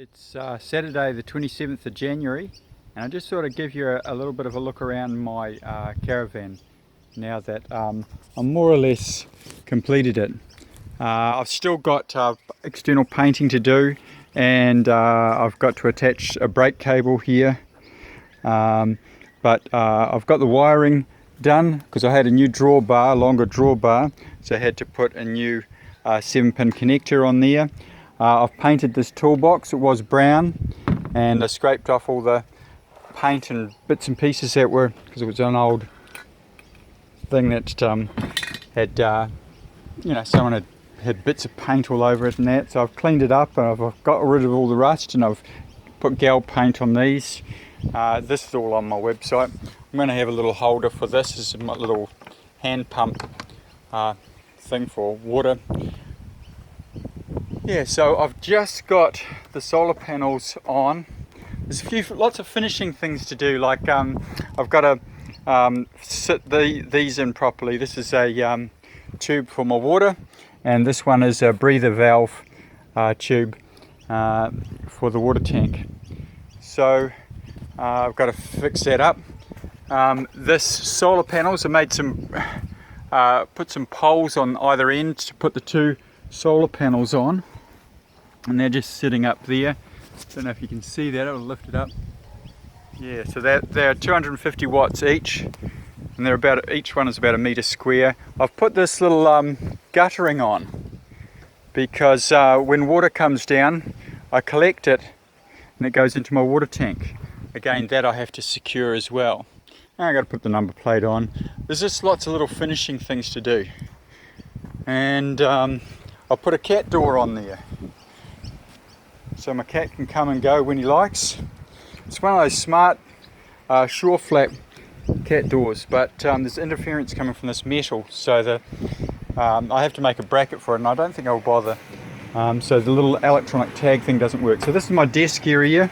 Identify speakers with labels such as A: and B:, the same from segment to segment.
A: It's Saturday the 27th of January, and I just thought I'd give you a little bit of a look around my caravan now that I'm more or less completed it. I've still got external painting to do, and I've got to attach a brake cable here, but I've got the wiring done because I had a new drawbar, longer drawbar, so I had to put a new 7-pin connector on there. I've painted this toolbox. It was brown, and I scraped off all the paint and bits and pieces that were, because it was an old thing that had someone had bits of paint all over it and that. So I've cleaned it up, and I've got rid of all the rust, and I've put gal paint on these. This is all on my website. I'm going to have a little holder for this. This is my little hand pump thing for water. Yeah, so I've just got the solar panels on. There's lots of finishing things to do, like I've got to sit these in properly. This is a tube for my water, and this one is a breather valve tube for the water tank. So I've got to fix that up. This solar panels, I made some, put some poles on either end to put the two solar panels on, and they're just sitting up there. Don't know if you can see that. I'll lift it up. Yeah, so they're 250 watts each, and they're each one is about 1 meter square. I've put this little guttering on because when water comes down, I collect it and it goes into my water tank. Again, that I have to secure as well. Now I've got to put the number plate on. There's just lots of little finishing things to do. And I'll put a cat door on there, so my cat can come and go when he likes. It's one of those smart shore flap cat doors, but there's interference coming from this metal, so I have to make a bracket for it, and I don't think I'll bother. So the little electronic tag thing doesn't work. So this is my desk area.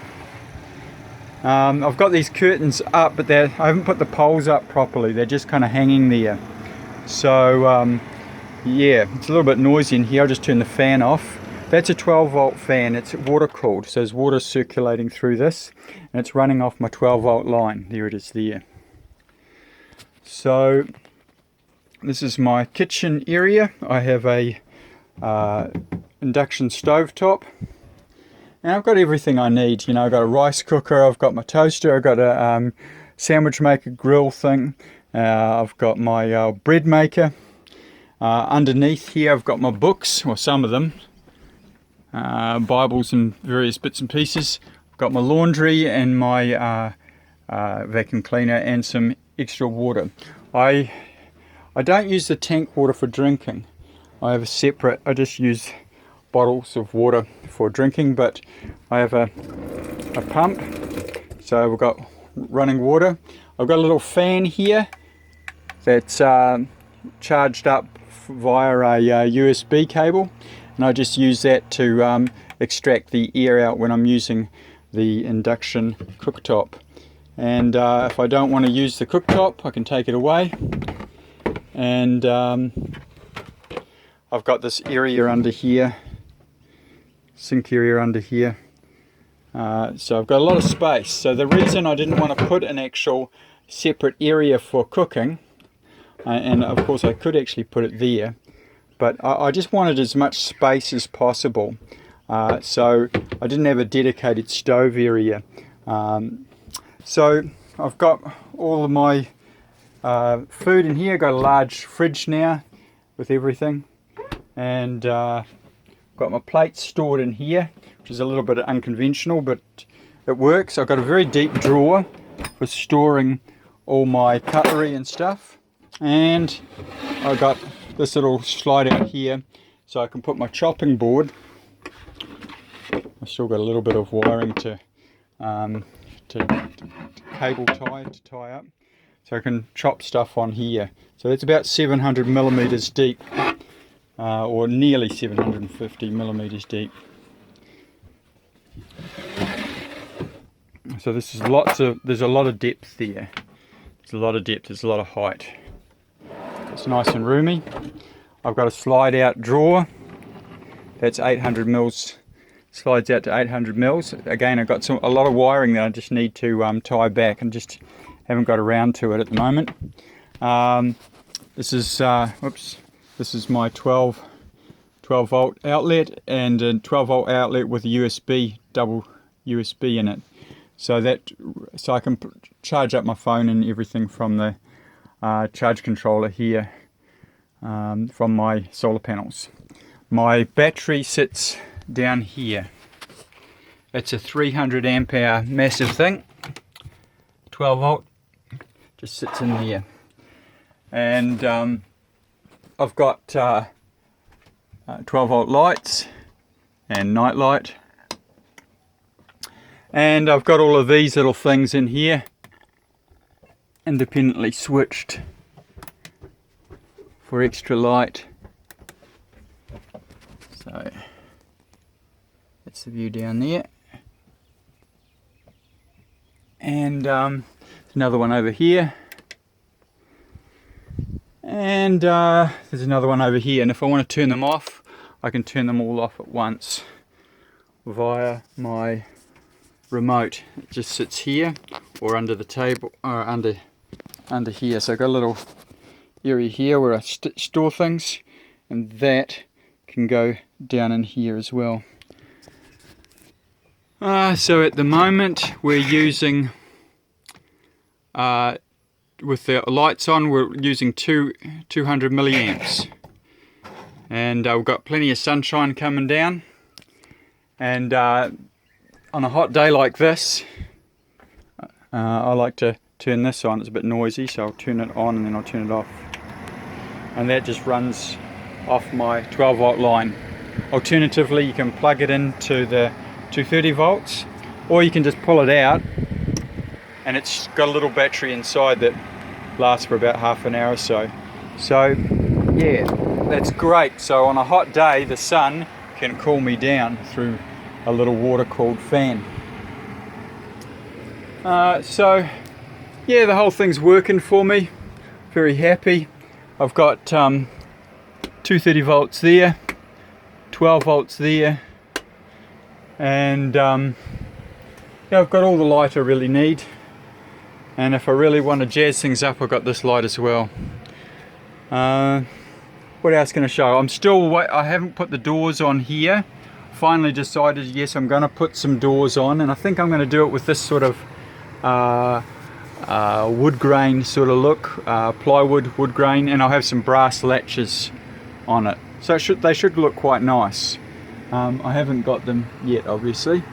A: I've got these curtains up, but I haven't put the poles up properly. They're just kind of hanging there. So yeah, it's a little bit noisy in here. I'll just turn the fan off. That's a 12-volt fan. It's water cooled, so there's water circulating through this, and it's running off my 12-volt line. There it is there. So this is my kitchen area. I have a induction stove top, and I've got everything I need. You know, I've got a rice cooker, I've got my toaster, I've got a sandwich maker grill thing, I've got my bread maker. Underneath here I've got my books, or some of them, Bibles and various bits and pieces. I've got my laundry and my vacuum cleaner and some extra water. I don't use the tank water for drinking. I have a separate, I just use bottles of water for drinking, but I have a pump, so we've got running water. I've got a little fan here that's charged up via a USB cable, and I just use that to extract the air out when I'm using the induction cooktop. And if I don't want to use the cooktop, I can take it away. And I've got this area under here, sink area under here. So I've got a lot of space. So the reason I didn't want to put an actual separate area for cooking, and of course I could actually put it there, but I just wanted as much space as possible. So I didn't have a dedicated stove area. So I've got all of my food in here. I've got a large fridge now with everything, and got my plates stored in here, which is a little bit unconventional, but it works. I've got a very deep drawer for storing all my cutlery and stuff. And I've got this little slide out here so I can put my chopping board. I've still got a little bit of wiring to cable tie to tie up, so I can chop stuff on here. So it's about 700 millimeters deep, or nearly 750 millimeters deep. So this is there's a lot of depth there. There's a lot of depth, there's a lot of height. It's nice and roomy. I've got a slide out drawer that's 800 mils slides out to 800 mils. Again, I've got a lot of wiring that I just need to tie back, and just haven't got around to it at the moment. This is this is my 12 volt outlet, and a 12 volt outlet with a USB, double USB in it, so I can charge up my phone and everything from the charge controller here, from my solar panels. My battery sits down here. It's a 300 amp hour massive thing, 12 volt, just sits in there. And I've got 12 volt lights and night light, and I've got all of these little things in here independently switched for extra light. So that's the view down there, and there's another one over here, and there's another one over here. And if I want to turn them off, I can turn them all off at once via my remote. It just sits here or under the table, or under here. So I've got a little area here where I store things, and that can go down in here as well. So at the moment we're using, with the lights on, we're using 200 milliamps, and we've got plenty of sunshine coming down, and on a hot day like this, I like to turn this on. It's a bit noisy, so I'll turn it on and then I'll turn it off, and that just runs off my 12 volt line. Alternatively, you can plug it into the 230 volts, or you can just pull it out, and it's got a little battery inside that lasts for about half an hour or so. So yeah, that's great. So on a hot day, the sun can cool me down through a little water-cooled fan. So yeah, the whole thing's working for me. Very happy. I've got 230 volts there, 12 volts there, and yeah, I've got all the light I really need. And if I really want to jazz things up, I've got this light as well. What else can I show? I haven't put the doors on here. Finally decided, yes, I'm going to put some doors on, and I think I'm going to do it with this sort of wood grain sort of look, plywood wood grain, and I'll have some brass latches on it. So they should look quite nice. I haven't got them yet, obviously.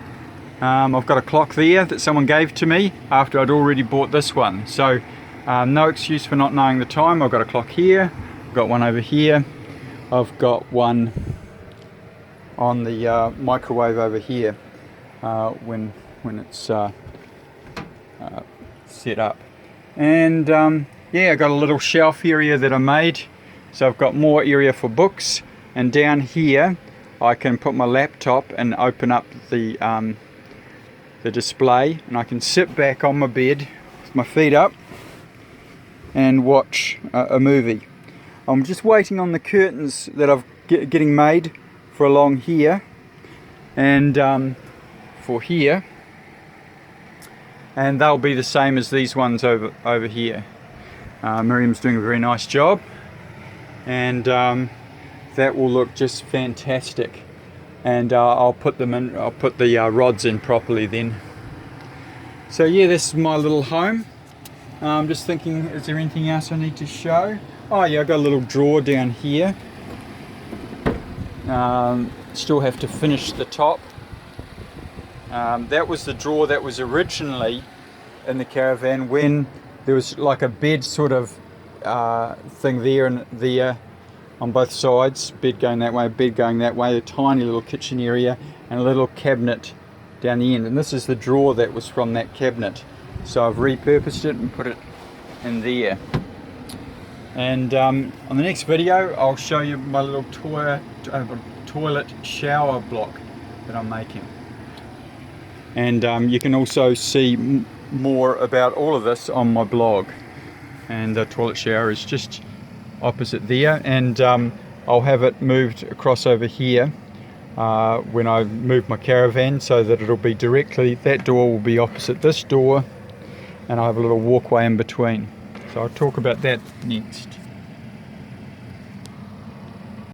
A: I've got a clock there that someone gave to me after I'd already bought this one. So no excuse for not knowing the time. I've got a clock here, I've got one over here, I've got one on the microwave over here when it's set up. And yeah, I've got a little shelf area that I made, so I've got more area for books, and down here I can put my laptop and open up the display, and I can sit back on my bed with my feet up and watch a movie. I'm just waiting on the curtains that I've getting made for along here and for here, and they'll be the same as these ones over here. Miriam's doing a very nice job, and that will look just fantastic. And I'll put them in. I'll put the rods in properly then. So yeah, this is my little home. I'm just thinking, is there anything else I need to show? Oh yeah, I've got a little drawer down here. Still have to finish the top. That was the drawer that was originally in the Caravan when there was like a bed sort of thing there and there on both sides, bed going that way, bed going that way, a tiny little kitchen area and a little cabinet down the end. And this is the drawer that was from that cabinet. So I've repurposed it and put it in there. And on the next video I'll show you my little toilet shower block that I'm making. And you can also see more about all of this on my blog. And the toilet shower is just opposite there, and I'll have it moved across over here when I move my caravan, so that it'll be directly, that door will be opposite this door, and I have a little walkway in between. So I'll talk about that next.